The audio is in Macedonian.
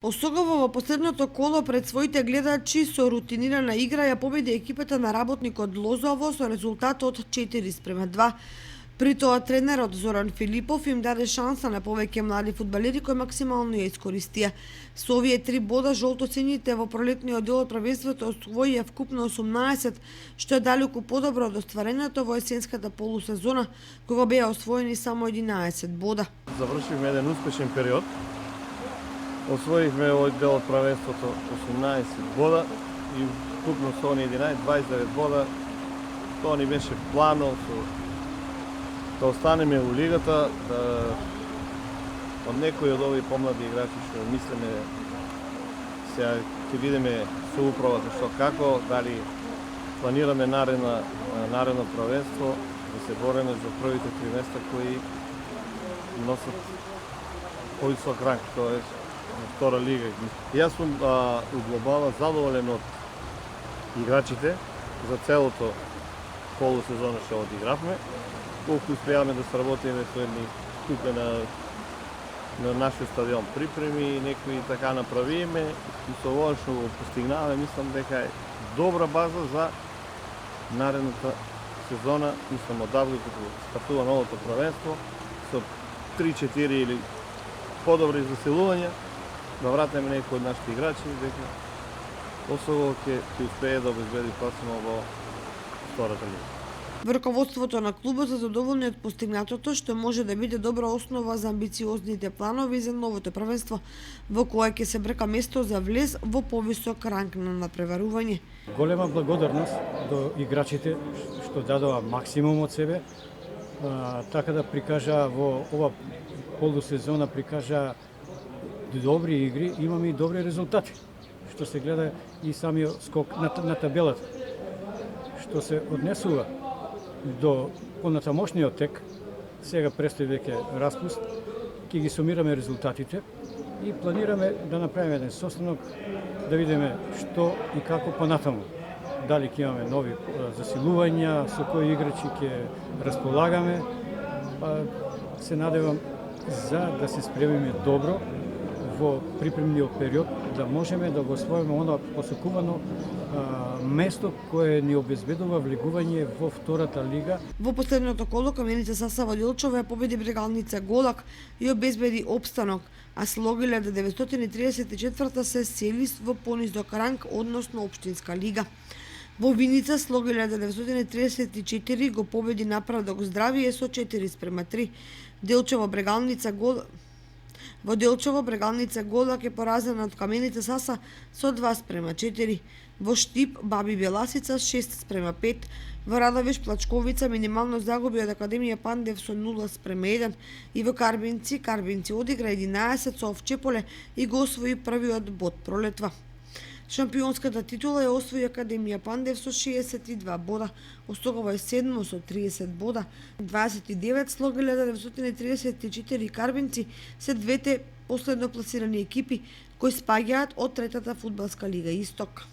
Осогово во последното коло пред своите гледачи со рутинирана игра ја победи екипата на работникот Лозово со резултат од 4:2. При тоа тренерот Зоран Филипов им даде шанса на повеќе млади фудбалери кои максимално ја искористија. Со овие 3 бода жолтосините во пролетниот дел од првенството освоија вкупно 18, што е далеку подобро од оствареното во есенската полусезона, кога беа освоени само 11 бода. Завршивме еден успешен период. Освоивме овој дел од првенството 18 бода и вкупно со они 11, 29 бода. Тоа ни беше плано да останеме у лигата, да од некои од овие помлади играчи што мислиме сега ќе видиме со управата што како, дали планираме наредно првенство, да се бориме за првите 3 места кои носат повисок ранг, тоа втора лига. Јас сум у глобала задоволен од играчите за целото полусезона што одигравме, колку успеавме да сработиме со едни купе на нашиот стадион припреми, некои така направиме и со ова што го постигнаваме, мислам дека е добра база за наредната сезона, мислам одавно кога стартува новото првенство, со 3-4 или подобри засилувања, да вратиме некои од нашите играчи, дека особено ќе успее да обезбеди пласимо во втората лига. Рководството на клубот се задоволни од постигнатото, што може да биде добра основа за амбициозните планови за новото првенство, во кое ќе се брка место за влез во повисок ранг на надпреварување. Голема благодарност до играчите што дадоа максимум од себе, така да прикажа во ова полусезона прикажа добри игри, имаме и добри резултати, што се гледа и самиот скок на табелата. Што се однесува до понатамошниот тек, сега престои веќе распуст, ќе ги сумираме резултатите и планираме да направиме еден состанок, да видиме што и како понатаму. Дали ќе имаме нови засилувања, со кои играчи ќе располагаме, се надевам за да се спремиме добро во припремниот период, да можеме да го освоиме оно посекувано место кое ни обезбедува влегување во втората лига. Во последното коло Каменица Саса во Делчево ја победи Брегалница Голак и обезбеди опстанок, а Слогиле 1934 се сели во понизок ранг, односно општинска лига. Во Виница Слогиле 1934 го победи Направдок Здравие со 4:3. Во Делчево Брегалница Голак е поразена од Каменица Саса со 2:4. Во Штип Баби Беласица 6:5. Во Радовиш Плачковица минимално загуби од Академија Пандев со 0:1 и во Карбинци одигра 11 со Овчеполе и го освои првиот бод пролетва. Шампионската титула ја освои Академија Пандев со 62 бода, Осогово е 7 со 30 бода, 29 Слогиле 934 и Карбинци се двете последно пласирани екипи кои спаѓаат од третата фудбалска лига Исток.